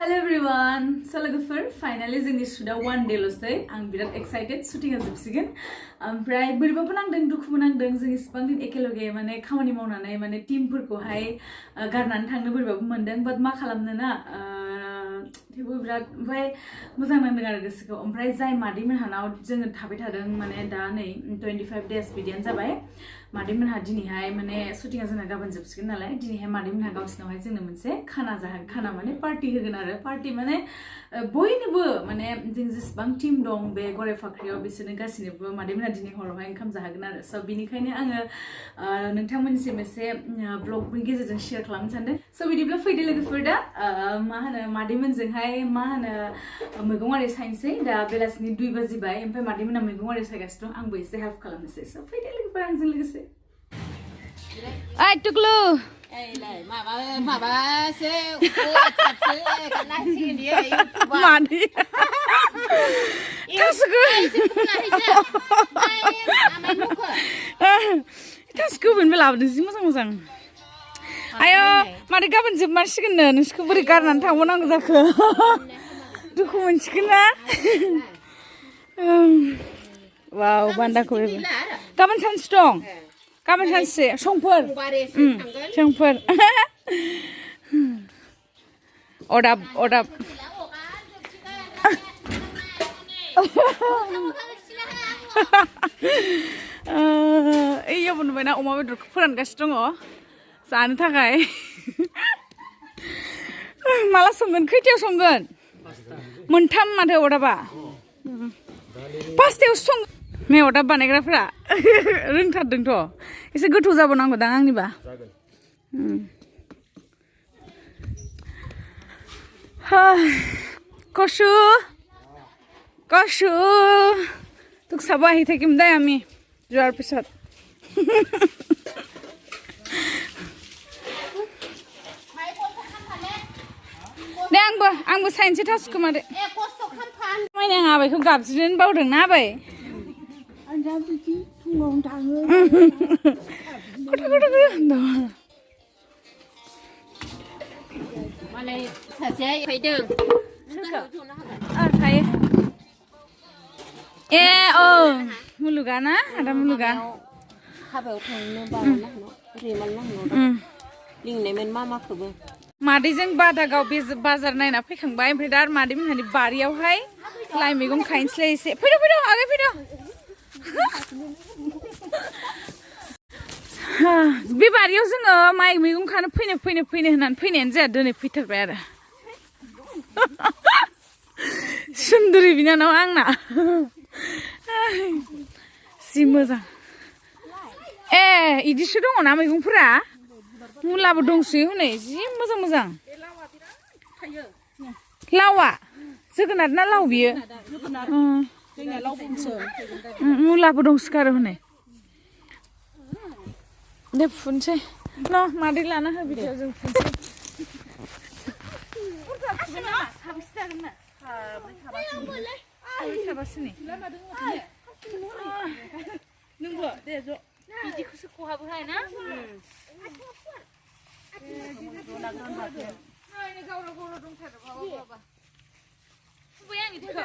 Hello everyone. So look finally जोंनि शुटआ one day लसै आं बिराद एक्साइटेड शुटिंआ जोबसिगोन ओमफ्राय बोरैबाबो नांदों दुखुबो नांदों जों इसिबां दिन एकेलगे माने खामानि मावनानै माने टीमफोरखौहाय गारनानै थांनो बोरैबाबो मोनदों बाट मा खालामनो ना थेवबो बिराद ओमफ्राय मोजां नांदों आरो गोसोखौ ओमफ्राय जाय मादैमोनहानाव जोङो थाबाय थादों माने दा नै 25 days बिदियानो जाबाय मादैमोनहा दिनैहाय माने शुटिंआ जोंना गाबोन जोबसिगोन नालाय दिनैहाय मादैमोनहा गावसिनावहाय जोंनो मोनसे खाना जाहोन खाना माने पार्टी होगोन आरो पार्टी माने बयनोबो माने जों जेसेबां टीम दं बे गराय फाख्रियाव बिसोरनो गासिनोबो मादैमोनहा दिनै हरावहाय ओंखाम जाहोगोन आरो स' बिनिखायनो आङो नोंथांमोननिसिम एसे ब्लगनि गेजेरजों शेयार खालामनो सानदों स' बिदिब्ला फैदो लोगोफोर दा मा होनो मादैमोनजोंहाय मा होनो मैगं आरि सायनोसै दा बेलासिनि 2 बाजिबाय ओमफ्राय मादैमोनहा मैगं आरि सायगासिनो दं आंबो एसे हेल्प खालामनोसै स' फैदो लोगोफोर आंजों लोगोसे Ay, tuklu. Ay, lai, mama se WhatsApp se kana sini ya YouTube. Mani. Tasku. Tasku ben belabdin sih moजां-moजां. Ayo, mari gaबोन जोबमारसिगोननो नोंसोरखौ बोरै गारनानै थांबावनांगौ जाखो? दुखु मोनसिगोन ना? Wow, बान्दाखौ गाबोन सानसे दं. गाबोन सानसे संफोर संफोर अदाब एयाव नुबायना अमा बेदरखौ फोरानगासिनो दङ जानो थाखाय माला संगोन खैथायाव संगोन मोनथाम माथो अदाबा पासतायाव सं मे अदाब बानायग्राफोरा रोंथारदोंथ' एसे गोथौ जाबावनांगौदां आंनिबा কশু তোক চাব আহি থাকিম দেই আমি যোৱাৰ পিছত दे आंबो साइन्सै थासुखो मादे माने आं आबायखौ गाबज्रिनो बावदोंना आबाय Malay saja fayda. Hayo. Oh, muluga na? Ada muluga. Habaw thangno baana no. Rimal no. Lingne men mama खोबो. मादैजों बादागाव बाजार नायना फैखांबाय ओमफ्राय दा मादैमोनहानि बारियावहाय लाइ मैगं खायनोसैलाय एसे फैदो आगे फैदो बे बारियाव जोङो माइ मैगं खानो फैनो होननानै फैनायानो जाया दिनै फैथारबाय आरो सुन्दुरि बिनानाव आंना जि मोजां इदिसो दङना मैगंफोरा मुलाबो दंसोयो हनै जि मोजां लावा जोगोनार ना लाव बियो मुलाबो दंसोगारो हनै दे फुनसै न' मादै लाना हो बिदियाव जों फुनसै साबासो नै नोंबो दे ज' बिदिखौसो खहाबोहाय ना गावराव दंथारो बाबा फुबाय आं इदिखौ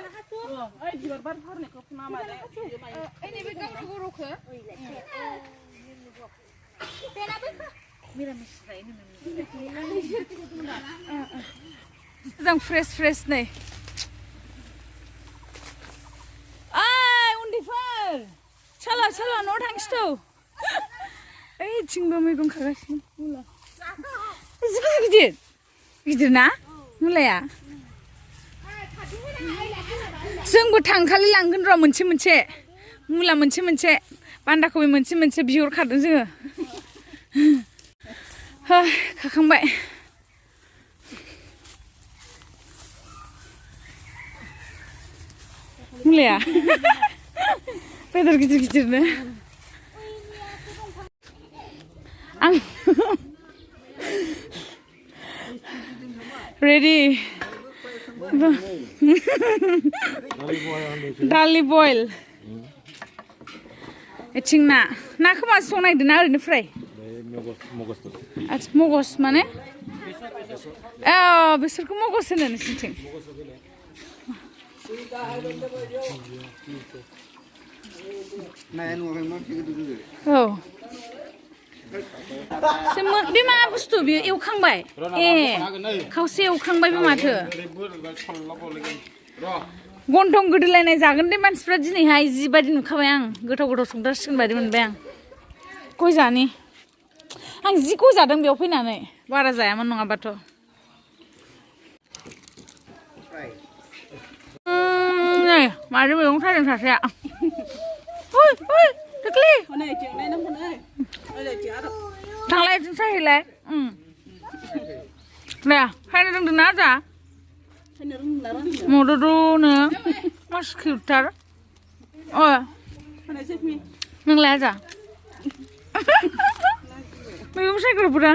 ओइ बिबार बारनायखौ फुना मादै ओइ नैबे गावरावखौ मोजां फ्रेस नै उन्दैफोर चला न'आव थांसै ओइथिंबो मैगं खागासिनो गिदिर ना मुलाया जोंबो थांखालि लांगोन र' मोनसे मुला मोनसे बान्दाखौबो मोनसे बिहरखादों जोङो खाखांबाय मुलाया बेदर गिदिरनो आं रेडि दालि बयल एथिं नाखौ माजों संनो नागिरदों ना ओरैनो फ्राय आच्छा मगज माने बिसोरखौ मगज होनो नोंसिनिथिं औ बे मा बुस्थु बेयो एवखांबाय ए खावसे एवखांबाय बे माथो गन्थं गोदोलायनाय जागोन दे मानसिफ्रा दिनैहाय जिबायदि नुखाबाय आं गोथाव गोथाव संथारसिगोन बायदि मोनबाय आं गय जानि आं जि गय जादों बेयाव फैनानै बारा जायामोन नङाबाथ' नै माजों मैगं थादों सासेया थोख्लि थांलाय आथिं साहैलाय दे खायनो रोंदों ना जा मददनो मास किउटार नोंलाय जा मैगं सायग्राफोरा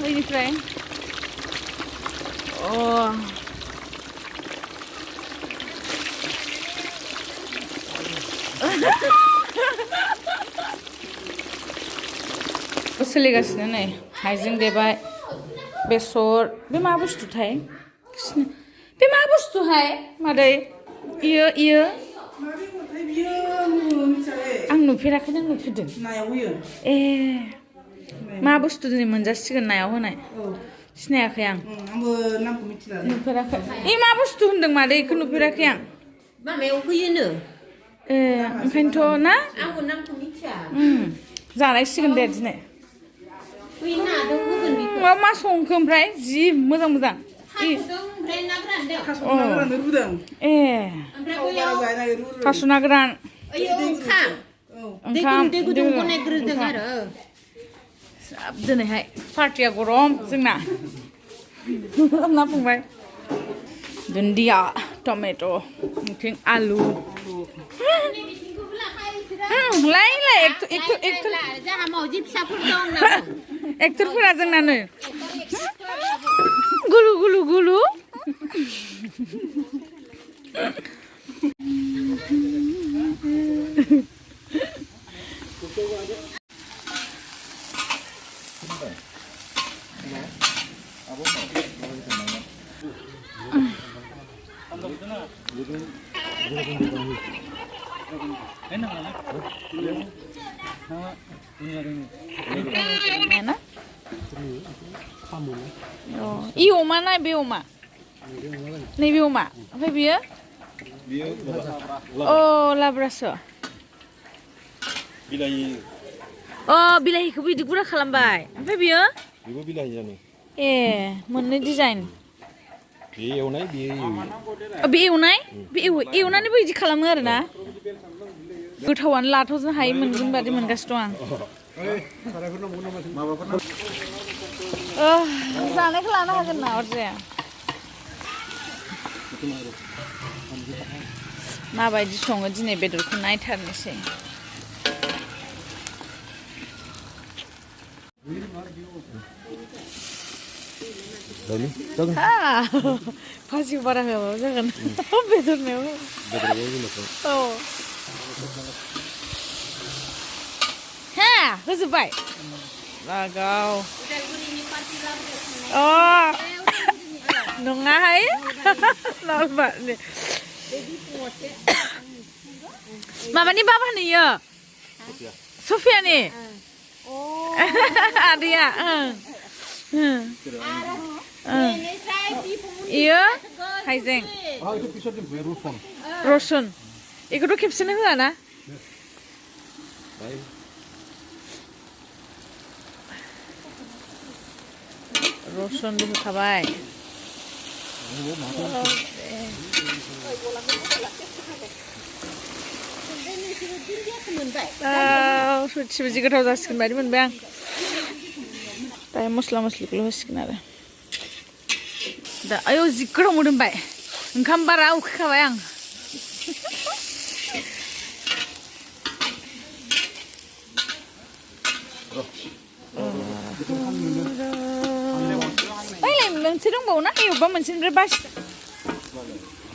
बेनिफ्राय सोलिगासिनो नै हाइजें देबाय बेसर बे मा बुस्थुथाय बे मा बुस्थुहाय मादै इयो आं नुफेराखै नों नुफेरदों ए मा बुस्थु दिनै मोनजासिगोन नायाव होनाय सिनायाखै आं नुफेराखै ए मा बुस्थु होनदों मादै बेखौ नुफेराखै आं मामायाव होयोनो ए ओंखायनोथ' ना आंबो नामखौ मिथिया जानायसिगोन दे दिनै मा संखो ओमफ्राय जि मोजां मोजां ए थास' ना गोरान ओंखाम दिनैहाय पार्टिया गरम जोंना ना फंबाय दुन्दिया टमेट' ओमफ्राय आलु एक्टरफोरा जोंनानो गुलु गुलु गुलु इ अमा ना बे अमा नैबे अमा ओमफ्राय बियो लाब्रासो बिलाहिखौबो बिदि गुरा खालामबाय ओमफ्राय बियो ए मोननै डिजाइन बे एवनाय बे एवनानैबो बिदि खालामो आरोना गोथावानो लाथ'जों हायै मोनगोन बादि मोनगासिनो दं आं जानायखौ लानो हागोन ना अरजाया माबायदि सङो दिनै बेदरखौ नायथारनोसै भाजिखौ बारा होआबाबो जागोन बेदरनायाव होजोब्बाय लागाव नङाहाय माबानि बाबानो इयो सफियानि आदैया इयो हाइजें रसुन बेखौथ' खेबसेनो होआ ना रसुनबो होखाबाय सयथिबो जि गोथाव जासिगोन बायदि मोनबाय आं दायो मस्ला मस्लिखौल' होसिगोन आरो दा आयौ जि गोथाव मोदोमबाय ओंखाम बारा उखैखाबाय आं बायलाय मोनसे दंबावो ना एवबा मोनसेनिफ्राय बासि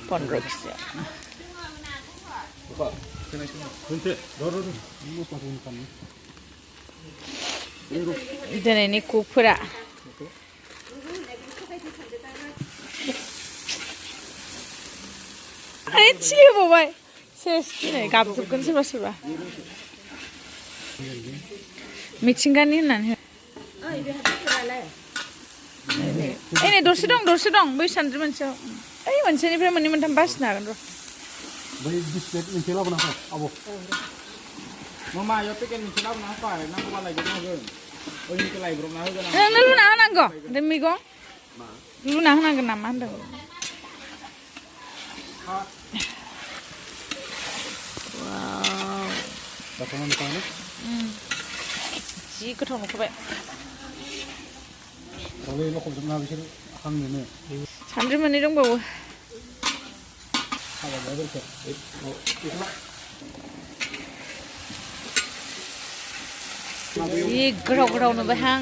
15 केजि दिनैनि कुकफोरा आरे चिलि होबावबाय सेस दिनै गाबजोबगोन सोरबा सोरबा मिथिंगानि होननानै नै दरसे दं बै सान्द्रि मोनसेयाव ओइ मोनसेनिफ्राय मोननै मोनथाम बासिनो हागोन र' बै बिस्कुट मोनसे लाबोना हो आब' मामायाव पेकेट मोनसे लाबोना होफाय नांगौबा लायब्रबना होगोन ओइनिखौ लायब्रबना होगोन नोंनो लुना होनांगौ बे मैगं लुना होनांगोन नामा होनदों जि गोथाव नुखाबाय सान्द्रि मोननै दंबावो जि गोथाव नुबाय हां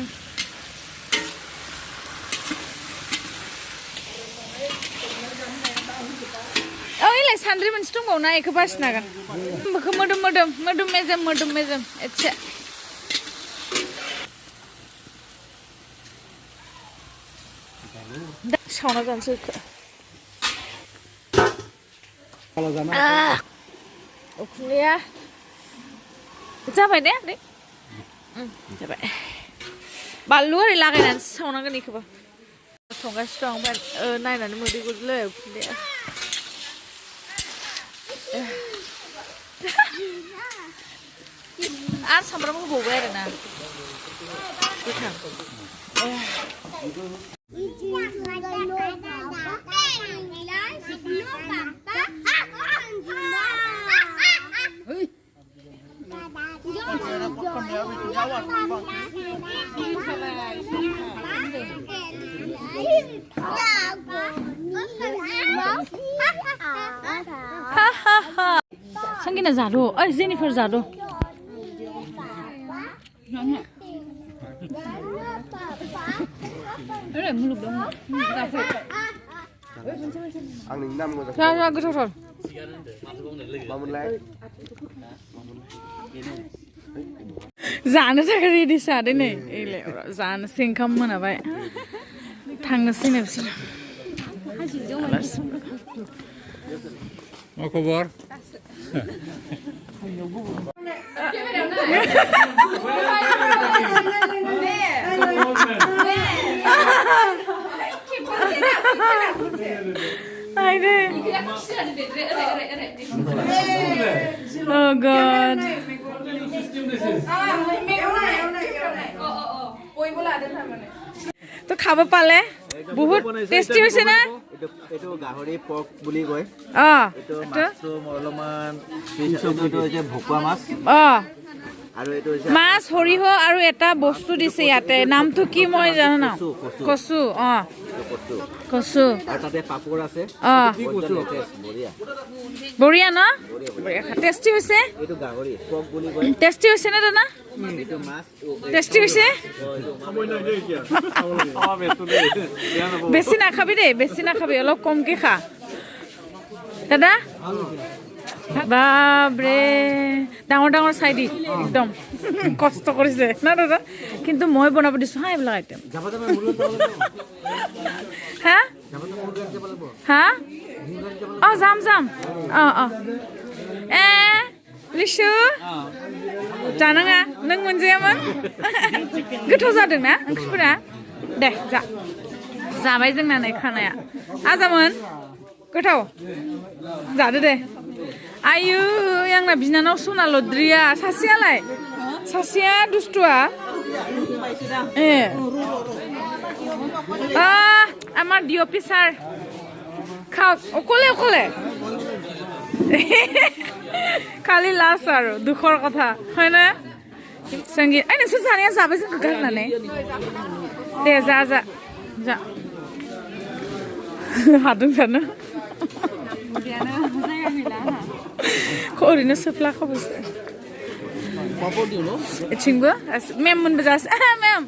ओइलाय सान्द्रि मोनसे दंबावोना बेखौ बासिनो हागोन मोदोम मेजेम एसे सावना जानोसै उखुन्दैया जाबाय दे आदै जाबाय बानलु ओरै लागायनानैसो सावनांगोन बेखौबो संगासिनो दं ओमफ्राय नायनानै मोदै गदोलै उखुन्दैया आरो सामब्राम होबावबाय आरोना गोथां संगिना जादो ओइ जेनिफार जादो अरे मुलुग दं आंनि नाम जा गोथावथार जानो थाखाय रेडि जादों नै एलाय जानोसै ओंखाम मोनाबाय थांनोसै नै बिसोर मा खबर Oh God. তো খাব পালে বহুত টেস্টি হৈছে না এটো গাহৰি পক বুলি কয় এটো মাছটো অলপমান এইটো হৈছে ভকুৱা মাছ আৰু এটো হৈছে মাছ সৰিহ আৰু এটা বস্তু দিছে ইয়াতে নামটো কি মই জানো না কচু কচু আৰু তাতে পাপৰ আছে বঢ়িয়া বঢ়িয়া না টেস্টি হৈছে এটো গাহৰি পক বুলি কয় টেস্টি হৈছে না দাদা এটো মাছ টেস্টি হৈছে বেছি নাখাবি দেই বেছি নাখাবি অলপ কমকে খা দাদা বাপৰে ডাঙৰ চাই দি একদম কষ্ট কৰিছে না দাদা কিন্তু মই বনাব দিছো হা এইবিলাক আইটেম হা হা যাম लिसु जानाङा नों मोनजायामोन गोथाव जादों ना ओंख्रिफोरा दे जाबाय जोंना नै खानाया आजामोन गोथाव जादो दे आयु आंना बिनानाव सना लद्रिया सासेया दुस्तुआ আমার ডিওপি স্যার খাও অকলে খালি লাছ আৰু দুখৰ কথা হয় না संगीत এই নসুর জানিয়া যাবে जों गारनानै दे जा हादों जानो ओरैनो सोफ्लाखाबोसो एथिंबो मेम मोनबो जासै मेम